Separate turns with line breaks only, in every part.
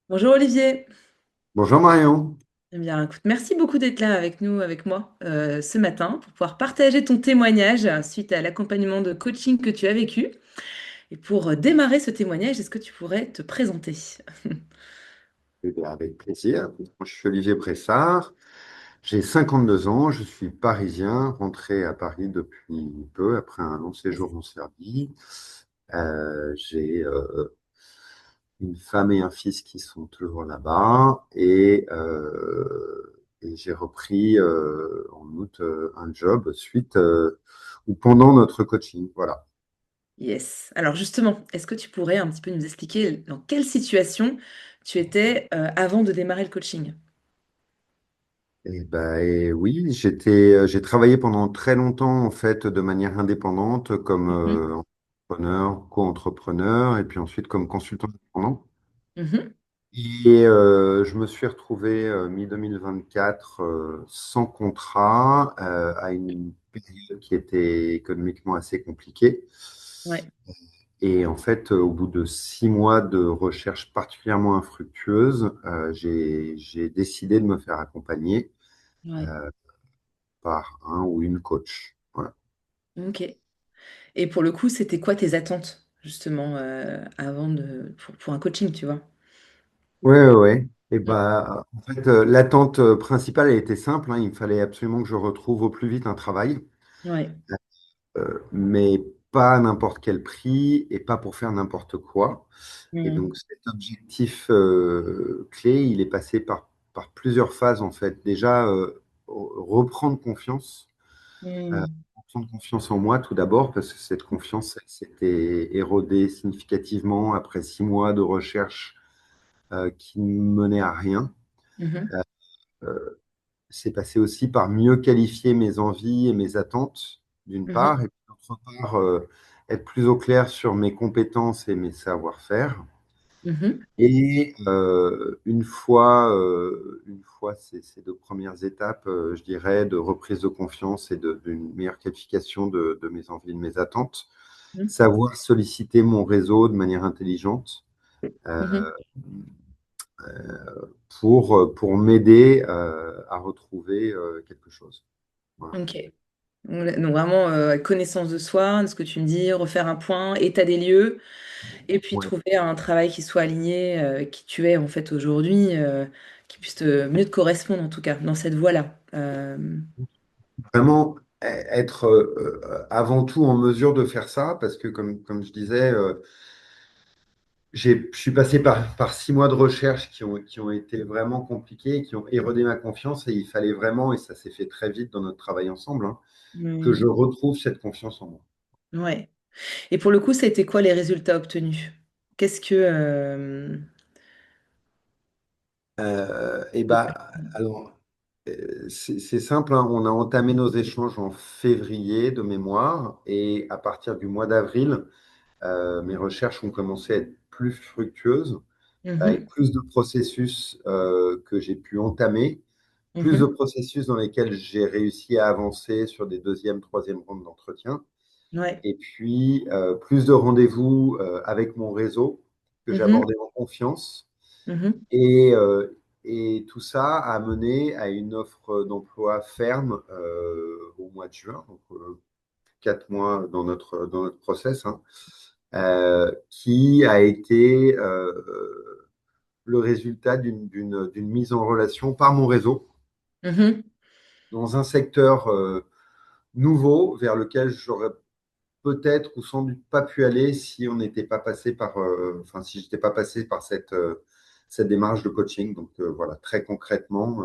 Bonjour Olivier.
Bonjour Marion.
Eh bien, écoute, merci beaucoup d'être là avec nous, avec moi ce matin pour pouvoir partager ton témoignage suite à l'accompagnement de coaching que tu as vécu. Et pour démarrer ce témoignage, est-ce que tu pourrais te présenter?
Eh bien, avec plaisir. Moi, je suis Olivier Bressard, j'ai 52 ans, je suis parisien, rentré à Paris depuis peu, après un long séjour en Serbie. J'ai une femme et un fils qui sont toujours là-bas et j'ai repris en août un job suite ou pendant notre coaching. Voilà.
Yes. Alors justement, est-ce que tu pourrais un petit peu nous expliquer dans quelle situation tu étais avant de démarrer le coaching?
Oui, j'ai travaillé pendant très longtemps en fait de manière indépendante comme
Mhm.
entrepreneur, co-entrepreneur et puis ensuite comme consultant indépendant.
Mhm.
Et je me suis retrouvé mi-2024 sans contrat à une période qui était économiquement assez compliquée.
Ouais,
Et en fait, au bout de 6 mois de recherche particulièrement infructueuse, j'ai décidé de me faire accompagner
ouais.
euh, par un ou une coach. Voilà.
Ok. Et pour le coup, c'était quoi tes attentes justement pour un coaching, tu vois?
Ouais, ouais, ouais. Et
Mm.
en fait, l'attente principale elle était simple, hein. Il me fallait absolument que je retrouve au plus vite un travail,
Ouais.
mais pas à n'importe quel prix et pas pour faire n'importe quoi. Et
Mm.
donc, cet objectif clé, il est passé par plusieurs phases, en fait. Déjà, reprendre confiance.
Mm.
Reprendre confiance en moi, tout d'abord, parce que cette confiance, elle s'était érodée significativement après 6 mois de recherche qui ne menait à rien.
Mhm.
Euh, c'est passé aussi par mieux qualifier mes envies et mes attentes, d'une part,
Mhm.
et puis d'autre part, être plus au clair sur mes compétences et mes savoir-faire.
Mhm.
Et une fois ces deux premières étapes, je dirais, de reprise de confiance et d'une meilleure qualification de mes envies et de mes attentes,
Mhm.
savoir solliciter mon réseau de manière intelligente euh,
Mhm.
pour m'aider à retrouver quelque chose. Voilà.
Ok. Donc vraiment connaissance de soi, de ce que tu me dis, refaire un point, état des lieux, et puis
Ouais.
trouver un travail qui soit aligné, avec qui tu es en fait aujourd'hui, qui puisse mieux te correspondre en tout cas dans cette voie-là.
Vraiment être avant tout en mesure de faire ça, parce que comme je disais, je suis passé par 6 mois de recherche qui ont été vraiment compliqués, qui ont érodé ma confiance, et il fallait vraiment, et ça s'est fait très vite dans notre travail ensemble, hein, que je
Hmm.
retrouve cette confiance en moi.
Ouais. Et pour le coup, ça a été quoi les résultats obtenus? Qu'est-ce que
Et bah, alors, c'est simple, hein, on a entamé nos échanges en février de mémoire, et à partir du mois d'avril, mes recherches ont commencé à être plus fructueuses, avec
Mhm.
plus de processus que j'ai pu entamer, plus de
Mhm.
processus dans lesquels j'ai réussi à avancer sur des deuxième, troisième rondes d'entretien,
Ouais.
et puis plus de rendez-vous avec mon réseau que
Mhm.
j'abordais en confiance.
Mhm.
Et, et tout ça a mené à une offre d'emploi ferme au mois de juin, donc 4 mois dans notre process, hein, qui a été le résultat d'une mise en relation par mon réseau
Mhm.
dans un secteur nouveau vers lequel j'aurais peut-être ou sans doute pas pu aller si on n'était pas passé enfin si j'étais pas passé par cette démarche de coaching. Donc voilà, très concrètement,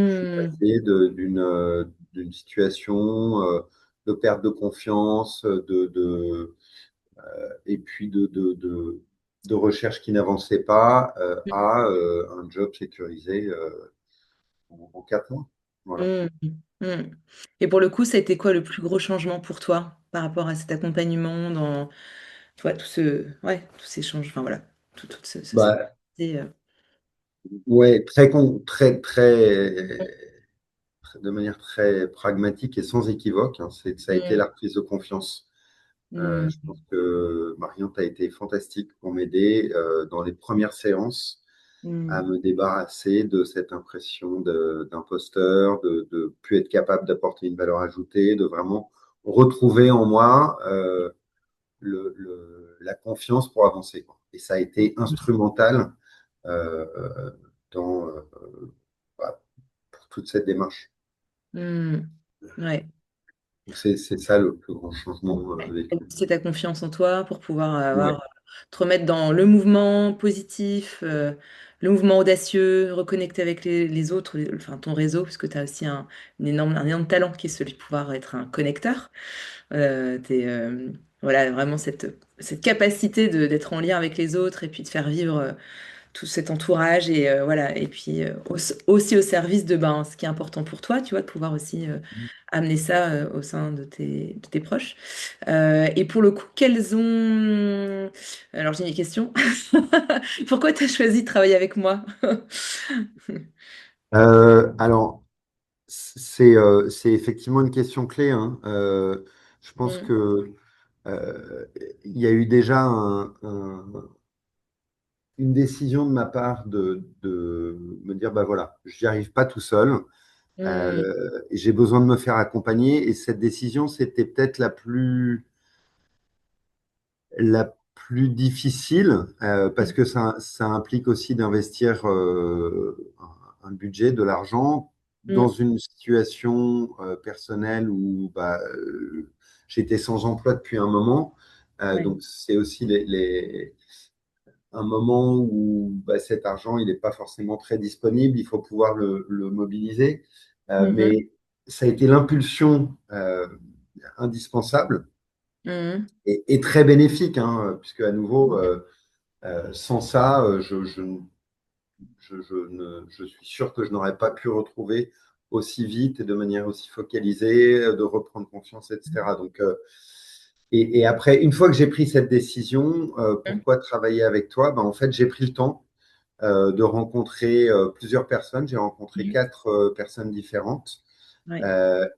je suis
Hmm.
passé d'une situation de perte de confiance, et puis de recherche qui n'avançait pas à un job sécurisé en 4 mois. Voilà.
Hmm. Hmm. Et pour le coup, ça a été quoi le plus gros changement pour toi par rapport à cet accompagnement dans, tu vois, tous ces changements, enfin voilà, cette
Bah,
partie,
ouais, de manière très pragmatique et sans équivoque, hein, ça a été
hmm.
la reprise de confiance. Je
Hmm.
pense que Marion a été fantastique pour m'aider dans les premières séances. à
Mm.
me débarrasser de cette impression d'imposteur, de plus être capable d'apporter une valeur ajoutée, de vraiment retrouver en moi la confiance pour avancer, quoi. Et ça a été instrumental euh, dans bah, pour toute cette démarche.
Mm. Ouais.
Donc c'est ça le plus grand changement vécu.
C'est ta confiance en toi pour pouvoir
Ouais.
te remettre dans le mouvement positif, le mouvement audacieux, reconnecter avec les autres, enfin ton réseau, parce que tu as aussi un énorme talent qui est celui de pouvoir être un connecteur. Voilà, vraiment cette capacité d'être en lien avec les autres et puis de faire vivre tout cet entourage et voilà, et puis aussi au service de ben, ce qui est important pour toi, tu vois, de pouvoir aussi amener ça au sein de tes proches. Et pour le coup, quelles ont... Alors j'ai une question. Pourquoi tu as choisi de travailler avec moi?
Alors, c'est effectivement une question clé, hein. Je pense
Mm,
que il y a eu déjà une décision de ma part de me dire, bah voilà, j'y arrive pas tout seul.
mm,
J'ai besoin de me faire accompagner. Et cette décision, c'était peut-être la plus difficile parce
mm,
que ça implique aussi d'investir un budget, de l'argent dans
mm,
une situation personnelle où bah, j'étais sans emploi depuis un moment.
ouais.
Donc c'est aussi un moment où bah, cet argent, il n'est pas forcément très disponible, il faut pouvoir le mobiliser.
Mhm,
Mais ça a été l'impulsion indispensable
mhm,
et très bénéfique, hein, puisque à nouveau, sans ça, je suis sûr que je n'aurais pas pu retrouver aussi vite et de manière aussi focalisée, de reprendre confiance, etc. Donc, et après, une fois que j'ai pris cette décision,
mhm,
pourquoi travailler avec toi? Ben, en fait, j'ai pris le temps de rencontrer plusieurs personnes. J'ai rencontré
mhm.
4 personnes différentes.
Ouais.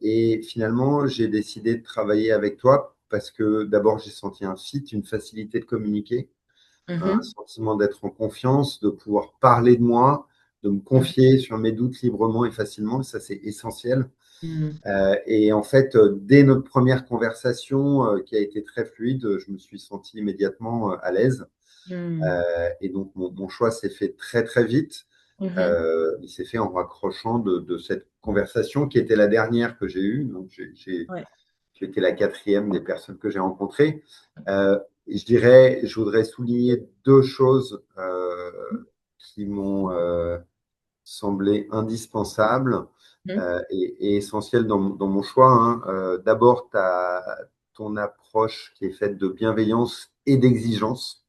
Et finalement, j'ai décidé de travailler avec toi parce que d'abord, j'ai senti un fit, une facilité de communiquer, un
Mhm,
sentiment d'être en confiance, de pouvoir parler de moi, de me
mhm,
confier sur mes doutes librement et facilement. Ça, c'est essentiel.
mhm,
Et en fait, dès notre première conversation, qui a été très fluide, je me suis senti immédiatement à l'aise.
mhm,
Et donc, mon choix s'est fait très, très vite.
mhm.
Il s'est fait en raccrochant de cette conversation qui était la dernière que j'ai eue. Donc,
Ouais.
j'ai été la quatrième des personnes que j'ai rencontrées. Et je dirais, je voudrais souligner deux choses qui m'ont semblé indispensables
Mhm,
et essentielles dans mon choix, hein. D'abord, ton approche qui est faite de bienveillance et d'exigence.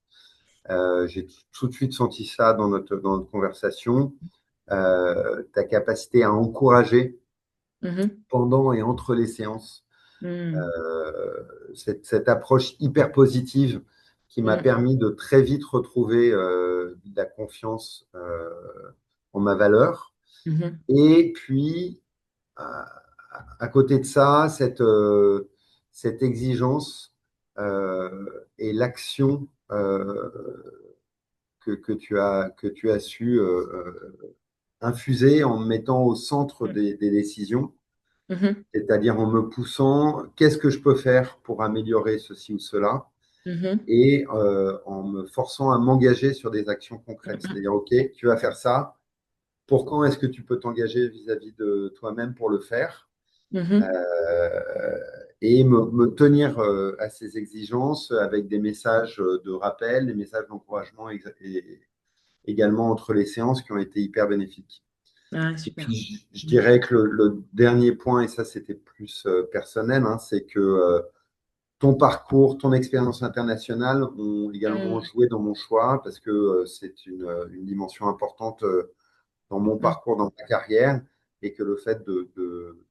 J'ai tout de suite senti ça dans notre conversation. Ta capacité à encourager
mhm,
pendant et entre les séances,
mhm,
cette approche hyper positive qui m'a
mhm,
permis de très vite retrouver de la confiance en ma valeur.
mhm,
Et puis, à côté de ça, cette exigence et l'action que tu as su infuser en me mettant au centre des décisions,
mhm,
c'est-à-dire en me poussant, qu'est-ce que je peux faire pour améliorer ceci ou cela,
mhm,
et en me forçant à m'engager sur des actions concrètes.
mhm,
C'est-à-dire, OK, tu vas faire ça, pour quand est-ce que tu peux t'engager vis-à-vis de toi-même pour le faire?
mhm,
Euh, et me tenir à ces exigences avec des messages de rappel, des messages d'encouragement et également entre les séances qui ont été hyper bénéfiques.
ah,
Et
super.
puis, je dirais que le dernier point, et ça c'était plus personnel, hein, c'est que ton parcours, ton expérience internationale ont également
Mhm,
joué dans mon choix parce que c'est une dimension importante dans mon
mhm,
parcours, dans ma carrière, et que le fait de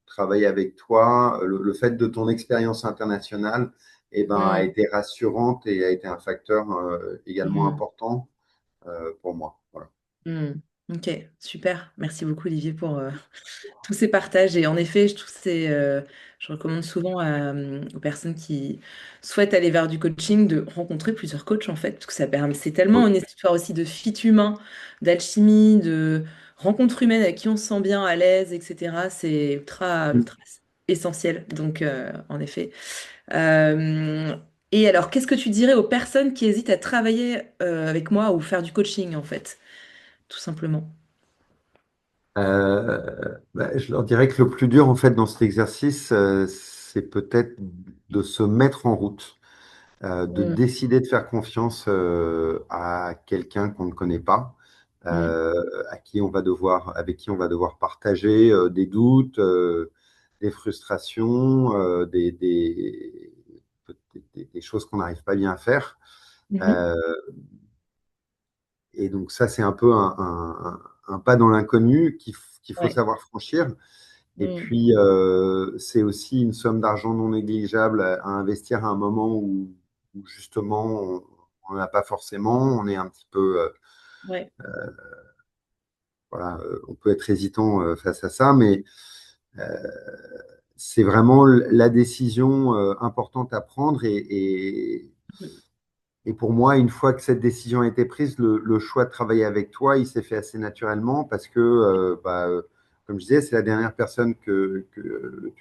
travailler avec toi, le fait de ton expérience internationale, eh ben, a
mhm,
été rassurante et a été un facteur également
mhm,
important pour moi. Voilà.
mhm. Ok, super. Merci beaucoup, Olivier, pour tous ces partages. Et en effet, je trouve que je recommande souvent aux personnes qui souhaitent aller vers du coaching de rencontrer plusieurs coachs, en fait, parce que ça permet, c'est tellement
Oui.
une histoire aussi de fit humain, d'alchimie, de rencontres humaines avec qui on se sent bien, à l'aise, etc. C'est ultra, ultra essentiel. Donc, en effet. Euh, et alors, qu'est-ce que tu dirais aux personnes qui hésitent à travailler avec moi ou faire du coaching, en fait, tout simplement?
Je leur dirais que le plus dur en fait dans cet exercice, c'est peut-être de se mettre en route, de
Mm,
décider de faire confiance à quelqu'un qu'on ne connaît pas,
mm,
euh, avec qui on va devoir partager des doutes, des frustrations, des choses qu'on n'arrive pas bien à faire.
mhm.
Euh, et donc ça, c'est un peu un pas dans l'inconnu qu'il faut
Ouais.
savoir franchir. Et
Mm,
puis, c'est aussi une somme d'argent non négligeable à investir à un moment où justement, on n'en a pas forcément, on est un petit peu,
ouais.
voilà, on peut être hésitant face à ça, mais euh, c'est vraiment la décision importante à prendre. Et pour moi, une fois que cette décision a été prise, le choix de travailler avec toi, il s'est fait assez naturellement parce que, comme je disais, c'est la dernière personne tu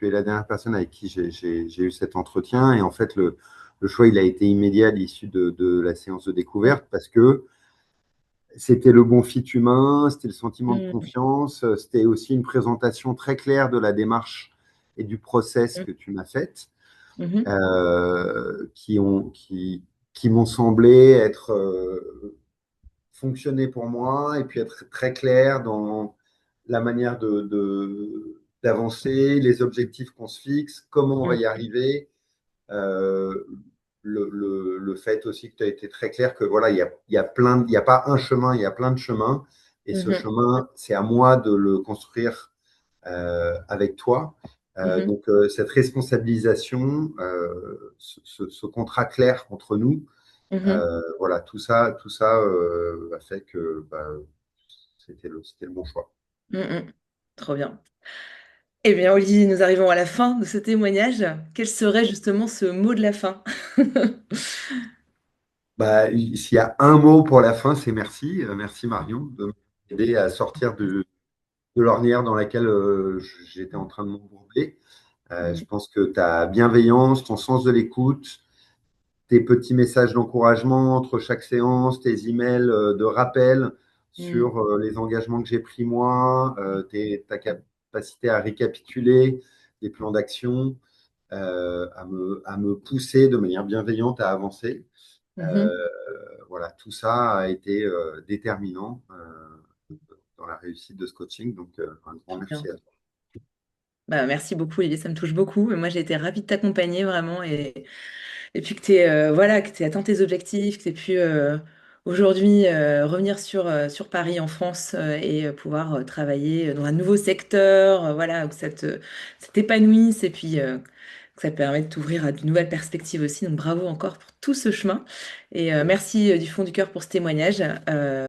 es la dernière personne avec qui j'ai eu cet entretien. Et en fait, le choix, il a été immédiat à l'issue de la séance de
Mm,
découverte parce que c'était le bon fit humain, c'était le sentiment de
mm,
confiance, c'était aussi une présentation très claire de la démarche et du process
mm,
que tu m'as fait
mhm,
qui m'ont semblé être fonctionner pour moi et puis être très clair dans la manière d'avancer, les objectifs qu'on se fixe, comment on va
mm,
y arriver. Euh, le fait aussi que tu as été très clair que voilà, il y a pas un chemin, il y a plein de chemins. Et ce
mhm,
chemin, c'est à moi de le construire avec toi.
mhm,
Cette responsabilisation, ce contrat clair entre nous,
mhm,
voilà, tout ça a fait que c'était le bon choix.
mm, mm. Trop bien. Eh bien, Olivier, nous arrivons à la fin de ce témoignage. Quel serait justement ce mot de la fin?
S'il y a un mot pour la fin, c'est merci. Merci Marion de m'aider à sortir de l'ornière dans laquelle j'étais en train de m'embourber. Je
Mm,
pense que ta bienveillance, ton sens de l'écoute, tes petits messages d'encouragement entre chaque séance, tes emails de rappel
mm,
sur les engagements que j'ai pris moi, ta capacité à récapituler les plans d'action, à me pousser de manière bienveillante à avancer.
mhm.
Euh, voilà, tout ça a été déterminant dans la réussite de ce coaching. Donc, un grand
Trop
merci
bien.
à toi.
Bah, merci beaucoup, Olivier, ça me touche beaucoup. Et moi, j'ai été ravie de t'accompagner vraiment. Et puis que tu aies voilà, que tu atteint tes objectifs, que tu aies pu aujourd'hui revenir sur Paris, en France, et pouvoir travailler dans un nouveau secteur, voilà, où ça t'épanouisse et puis que ça te permet de t'ouvrir à de nouvelles perspectives aussi. Donc bravo encore pour tout ce chemin. Et merci du fond du cœur pour ce témoignage.